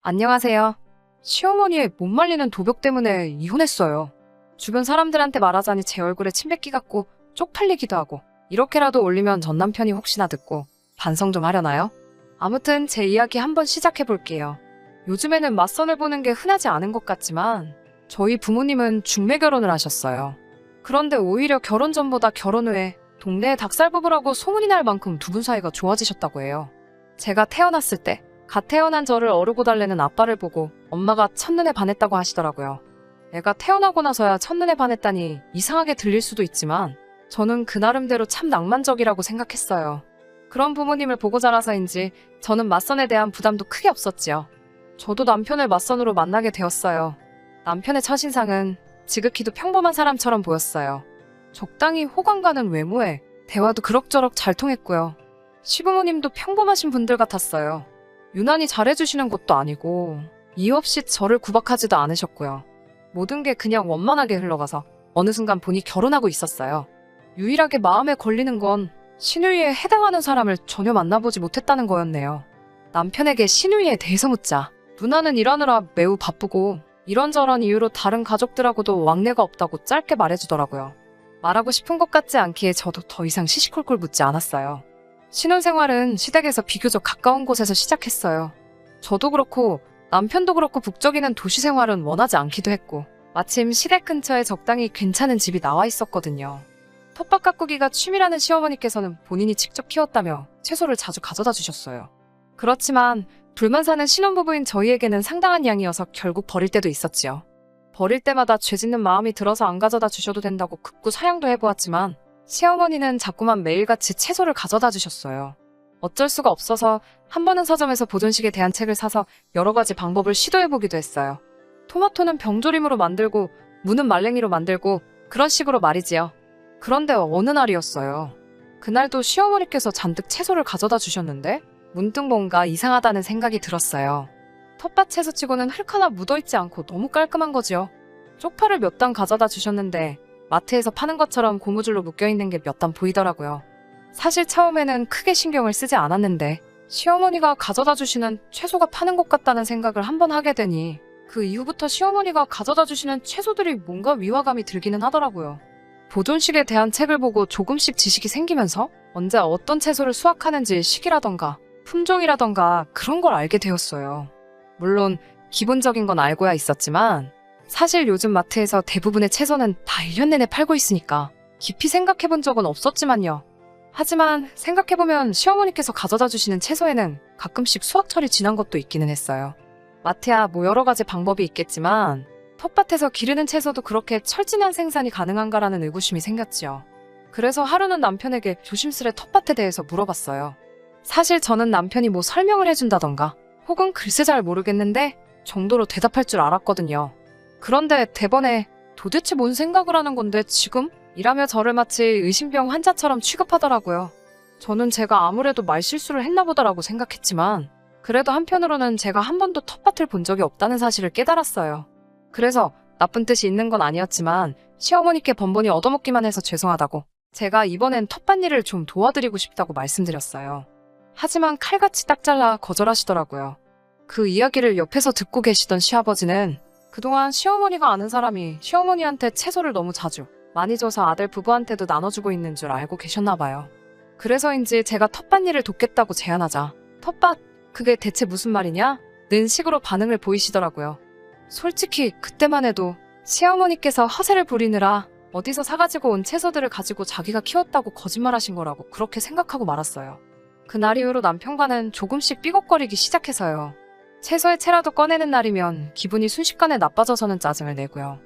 안녕하세요. 시어머니의 못 말리는 도벽 때문에 이혼했어요. 주변 사람들한테 말하자니 제 얼굴에 침 뱉기 같고 쪽팔리기도 하고 이렇게라도 올리면 전 남편이 혹시나 듣고 반성 좀 하려나요? 아무튼 제 이야기 한번 시작해 볼게요. 요즘에는 맞선을 보는 게 흔하지 않은 것 같지만 저희 부모님은 중매 결혼을 하셨어요. 그런데 오히려 결혼 전보다 결혼 후에 동네에 닭살 부부라고 소문이 날 만큼 두 분 사이가 좋아지셨다고 해요. 제가 태어났을 때 갓 태어난 저를 어르고 달래는 아빠를 보고 엄마가 첫눈에 반했다고 하시더라고요. 애가 태어나고 나서야 첫눈에 반했다니 이상하게 들릴 수도 있지만 저는 그 나름대로 참 낭만적이라고 생각했어요. 그런 부모님을 보고 자라서인지 저는 맞선에 대한 부담도 크게 없었지요. 저도 남편을 맞선으로 만나게 되었어요. 남편의 첫인상은 지극히도 평범한 사람처럼 보였어요. 적당히 호감 가는 외모에 대화도 그럭저럭 잘 통했고요. 시부모님도 평범하신 분들 같았어요. 유난히 잘해주시는 것도 아니고 이유 없이 저를 구박하지도 않으셨고요. 모든 게 그냥 원만하게 흘러가서 어느 순간 보니 결혼하고 있었어요. 유일하게 마음에 걸리는 건 신우이에 해당하는 사람을 전혀 만나보지 못했다는 거였네요. 남편에게 신우이에 대해서 묻자 누나는 일하느라 매우 바쁘고 이런저런 이유로 다른 가족들하고도 왕래가 없다고 짧게 말해주더라고요. 말하고 싶은 것 같지 않기에 저도 더 이상 시시콜콜 묻지 않았어요. 신혼생활은 시댁에서 비교적 가까운 곳에서 시작했어요. 저도 그렇고 남편도 그렇고 북적이는 도시 생활은 원하지 않기도 했고 마침 시댁 근처에 적당히 괜찮은 집이 나와 있었거든요. 텃밭 가꾸기가 취미라는 시어머니께서는 본인이 직접 키웠다며 채소를 자주 가져다 주셨어요. 그렇지만 둘만 사는 신혼부부인 저희에게는 상당한 양이어서 결국 버릴 때도 있었지요. 버릴 때마다 죄짓는 마음이 들어서 안 가져다 주셔도 된다고 극구 사양도 해보았지만 시어머니는 자꾸만 매일같이 채소를 가져다 주셨어요. 어쩔 수가 없어서 한 번은 서점에서 보존식에 대한 책을 사서 여러 가지 방법을 시도해보기도 했어요. 토마토는 병조림으로 만들고 무는 말랭이로 만들고 그런 식으로 말이지요. 그런데 어느 날이었어요. 그날도 시어머니께서 잔뜩 채소를 가져다 주셨는데 문득 뭔가 이상하다는 생각이 들었어요. 텃밭 채소치고는 흙 하나 묻어있지 않고 너무 깔끔한 거지요. 쪽파를 몇 단 가져다 주셨는데 마트에서 파는 것처럼 고무줄로 묶여있는 게 몇 단 보이더라고요. 사실 처음에는 크게 신경을 쓰지 않았는데 시어머니가 가져다 주시는 채소가 파는 것 같다는 생각을 한번 하게 되니 그 이후부터 시어머니가 가져다 주시는 채소들이 뭔가 위화감이 들기는 하더라고요. 보존식에 대한 책을 보고 조금씩 지식이 생기면서 언제 어떤 채소를 수확하는지 시기라던가 품종이라던가 그런 걸 알게 되었어요. 물론 기본적인 건 알고야 있었지만 사실 요즘 마트에서 대부분의 채소는 다 1년 내내 팔고 있으니까 깊이 생각해본 적은 없었지만요. 하지만 생각해보면 시어머니께서 가져다 주시는 채소에는 가끔씩 수확철이 지난 것도 있기는 했어요. 마트야 뭐 여러 가지 방법이 있겠지만 텃밭에서 기르는 채소도 그렇게 철진한 생산이 가능한가라는 의구심이 생겼지요. 그래서 하루는 남편에게 조심스레 텃밭에 대해서 물어봤어요. 사실 저는 남편이 뭐 설명을 해준다던가 혹은 글쎄 잘 모르겠는데 정도로 대답할 줄 알았거든요. 그런데 대번에 도대체 뭔 생각을 하는 건데 지금? 이라며 저를 마치 의심병 환자처럼 취급하더라고요. 저는 제가 아무래도 말실수를 했나 보다라고 생각했지만 그래도 한편으로는 제가 한 번도 텃밭을 본 적이 없다는 사실을 깨달았어요. 그래서 나쁜 뜻이 있는 건 아니었지만 시어머니께 번번이 얻어먹기만 해서 죄송하다고 제가 이번엔 텃밭 일을 좀 도와드리고 싶다고 말씀드렸어요. 하지만 칼같이 딱 잘라 거절하시더라고요. 그 이야기를 옆에서 듣고 계시던 시아버지는 그동안 시어머니가 아는 사람이 시어머니한테 채소를 너무 자주 많이 줘서 아들 부부한테도 나눠주고 있는 줄 알고 계셨나 봐요. 그래서인지 제가 텃밭 일을 돕겠다고 제안하자 텃밭? 그게 대체 무슨 말이냐? 는 식으로 반응을 보이시더라고요. 솔직히 그때만 해도 시어머니께서 허세를 부리느라 어디서 사가지고 온 채소들을 가지고 자기가 키웠다고 거짓말하신 거라고 그렇게 생각하고 말았어요. 그날 이후로 남편과는 조금씩 삐걱거리기 시작해서요. 채소의 채라도 꺼내는 날이면 기분이 순식간에 나빠져서는 짜증을 내고요.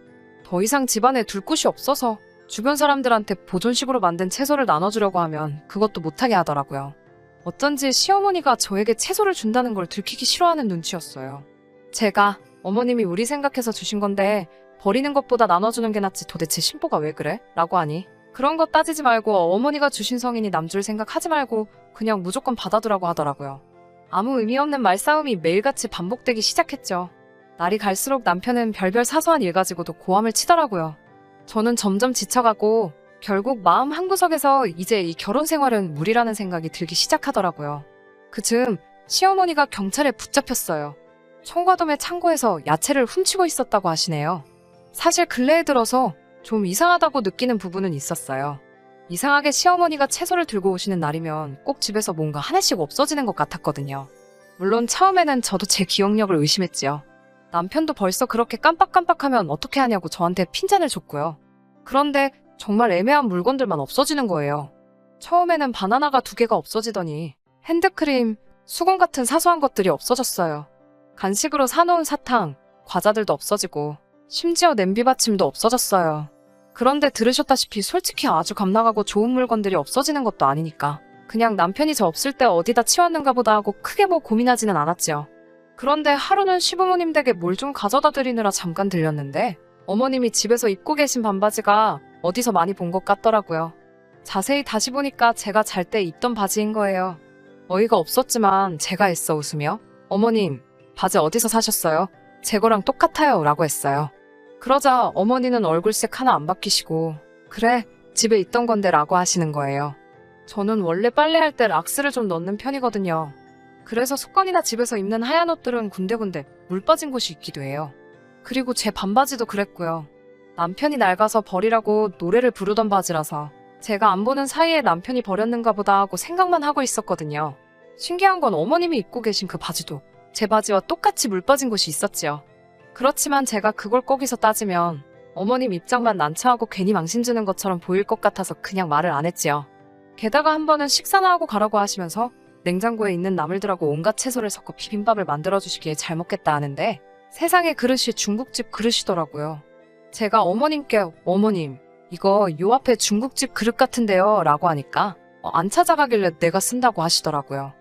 더 이상 집안에 둘 곳이 없어서 주변 사람들한테 보존식으로 만든 채소를 나눠주려고 하면 그것도 못하게 하더라고요. 어쩐지 시어머니가 저에게 채소를 준다는 걸 들키기 싫어하는 눈치였어요. 제가 어머님이 우리 생각해서 주신 건데 버리는 것보다 나눠주는 게 낫지 도대체 신보가 왜 그래? 라고 하니 그런 거 따지지 말고 어머니가 주신 성인이 남줄 생각하지 말고 그냥 무조건 받아두라고 하더라고요. 아무 의미 없는 말싸움이 매일같이 반복되기 시작했죠. 날이 갈수록 남편은 별별 사소한 일 가지고도 고함을 치더라고요. 저는 점점 지쳐가고 결국 마음 한구석에서 이제 이 결혼 생활은 무리라는 생각이 들기 시작하더라고요. 그즈음 시어머니가 경찰에 붙잡혔어요. 청과dom의 창고에서 야채를 훔치고 있었다고 하시네요. 사실 근래에 들어서 좀 이상하다고 느끼는 부분은 있었어요. 이상하게 시어머니가 채소를 들고 오시는 날이면 꼭 집에서 뭔가 하나씩 없어지는 것 같았거든요. 물론 처음에는 저도 제 기억력을 의심했지요. 남편도 벌써 그렇게 깜빡깜빡하면 어떻게 하냐고 저한테 핀잔을 줬고요. 그런데 정말 애매한 물건들만 없어지는 거예요. 처음에는 바나나가 2개가 없어지더니 핸드크림, 수건 같은 사소한 것들이 없어졌어요. 간식으로 사놓은 사탕, 과자들도 없어지고 심지어 냄비 받침도 없어졌어요. 그런데 들으셨다시피 솔직히 아주 값나가고 좋은 물건들이 없어지는 것도 아니니까 그냥 남편이 저 없을 때 어디다 치웠는가 보다 하고 크게 뭐 고민하지는 않았죠. 그런데 하루는 시부모님 댁에 뭘 좀 가져다 드리느라 잠깐 들렸는데 어머님이 집에서 입고 계신 반바지가 어디서 많이 본 것 같더라고요. 자세히 다시 보니까 제가 잘 때 입던 바지인 거예요. 어이가 없었지만 제가 애써 웃으며 어머님, 바지 어디서 사셨어요? 제 거랑 똑같아요 라고 했어요. 그러자 어머니는 얼굴색 하나 안 바뀌시고 그래, 집에 있던 건데 라고 하시는 거예요. 저는 원래 빨래할 때 락스를 좀 넣는 편이거든요. 그래서 속건이나 집에서 입는 하얀 옷들은 군데군데 물 빠진 곳이 있기도 해요. 그리고 제 반바지도 그랬고요. 남편이 낡아서 버리라고 노래를 부르던 바지라서 제가 안 보는 사이에 남편이 버렸는가 보다 하고 생각만 하고 있었거든요. 신기한 건 어머님이 입고 계신 그 바지도 제 바지와 똑같이 물 빠진 곳이 있었지요. 그렇지만 제가 그걸 거기서 따지면 어머님 입장만 난처하고 괜히 망신 주는 것처럼 보일 것 같아서 그냥 말을 안 했지요. 게다가 한 번은 식사나 하고 가라고 하시면서 냉장고에 있는 나물들하고 온갖 채소를 섞어 비빔밥을 만들어주시기에 잘 먹겠다 하는데 세상에 그릇이 중국집 그릇이더라고요. 제가 어머님께 어머님 이거 요 앞에 중국집 그릇 같은데요 라고 하니까 안 찾아가길래 내가 쓴다고 하시더라고요.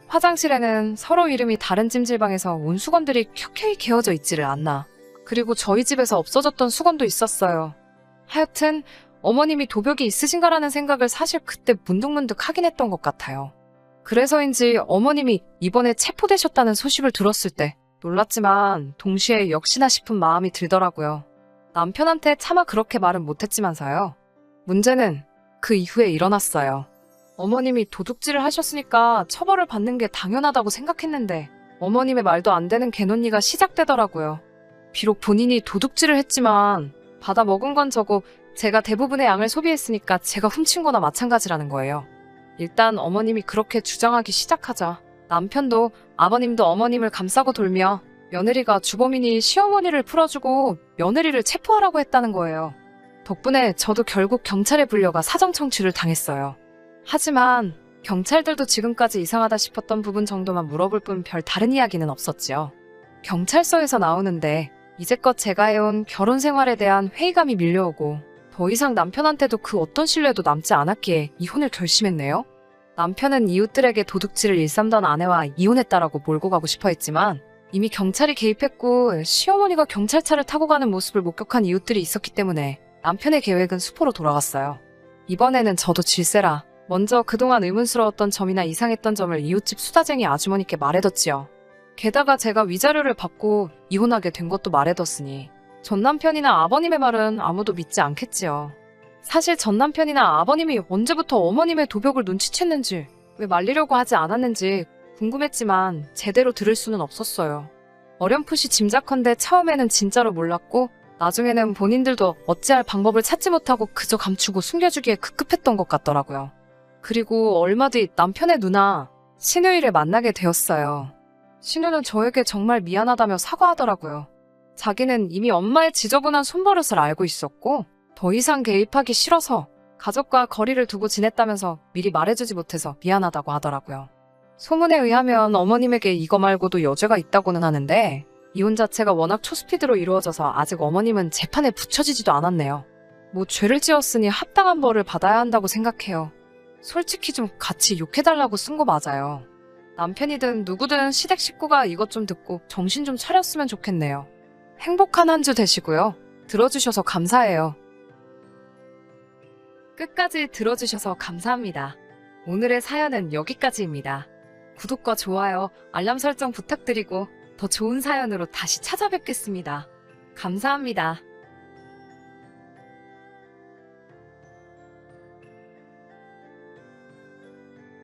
화장실에는 서로 이름이 다른 찜질방에서 온 수건들이 켜켜이 개어져 있지를 않나. 그리고 저희 집에서 없어졌던 수건도 있었어요. 하여튼 어머님이 도벽이 있으신가라는 생각을 사실 그때 문득문득 하긴 했던 것 같아요. 그래서인지 어머님이 이번에 체포되셨다는 소식을 들었을 때 놀랐지만 동시에 역시나 싶은 마음이 들더라고요. 남편한테 차마 그렇게 말은 못했지만서요. 문제는 그 이후에 일어났어요. 어머님이 도둑질을 하셨으니까 처벌을 받는 게 당연하다고 생각했는데 어머님의 말도 안 되는 개논리가 시작되더라고요. 비록 본인이 도둑질을 했지만 받아 먹은 건 저고 제가 대부분의 양을 소비했으니까 제가 훔친 거나 마찬가지라는 거예요. 일단 어머님이 그렇게 주장하기 시작하자 남편도 아버님도 어머님을 감싸고 돌며 며느리가 주범이니 시어머니를 풀어주고 며느리를 체포하라고 했다는 거예요. 덕분에 저도 결국 경찰에 불려가 사정 청취를 당했어요. 하지만 경찰들도 지금까지 이상하다 싶었던 부분 정도만 물어볼 뿐 별 다른 이야기는 없었지요. 경찰서에서 나오는데 이제껏 제가 해온 결혼 생활에 대한 회의감이 밀려오고 더 이상 남편한테도 그 어떤 신뢰도 남지 않았기에 이혼을 결심했네요. 남편은 이웃들에게 도둑질을 일삼던 아내와 이혼했다라고 몰고 가고 싶어 했지만 이미 경찰이 개입했고 시어머니가 경찰차를 타고 가는 모습을 목격한 이웃들이 있었기 때문에 남편의 계획은 수포로 돌아갔어요. 이번에는 저도 질세라 먼저 그동안 의문스러웠던 점이나 이상했던 점을 이웃집 수다쟁이 아주머니께 말해뒀지요. 게다가 제가 위자료를 받고 이혼하게 된 것도 말해뒀으니 전 남편이나 아버님의 말은 아무도 믿지 않겠지요. 사실 전 남편이나 아버님이 언제부터 어머님의 도벽을 눈치챘는지 왜 말리려고 하지 않았는지 궁금했지만 제대로 들을 수는 없었어요. 어렴풋이 짐작컨대 처음에는 진짜로 몰랐고 나중에는 본인들도 어찌할 방법을 찾지 못하고 그저 감추고 숨겨주기에 급급했던 것 같더라고요. 그리고 얼마 뒤 남편의 누나 신우이를 만나게 되었어요. 신우는 저에게 정말 미안하다며 사과하더라고요. 자기는 이미 엄마의 지저분한 손버릇을 알고 있었고 더 이상 개입하기 싫어서 가족과 거리를 두고 지냈다면서 미리 말해주지 못해서 미안하다고 하더라고요. 소문에 의하면 어머님에게 이거 말고도 여죄가 있다고는 하는데 이혼 자체가 워낙 초스피드로 이루어져서 아직 어머님은 재판에 붙여지지도 않았네요. 뭐 죄를 지었으니 합당한 벌을 받아야 한다고 생각해요. 솔직히 좀 같이 욕해달라고 쓴 거 맞아요. 남편이든 누구든 시댁 식구가 이것 좀 듣고 정신 좀 차렸으면 좋겠네요. 행복한 한 주 되시고요. 들어주셔서 감사해요. 끝까지 들어주셔서 감사합니다. 오늘의 사연은 여기까지입니다. 구독과 좋아요, 알람 설정 부탁드리고 더 좋은 사연으로 다시 찾아뵙겠습니다. 감사합니다.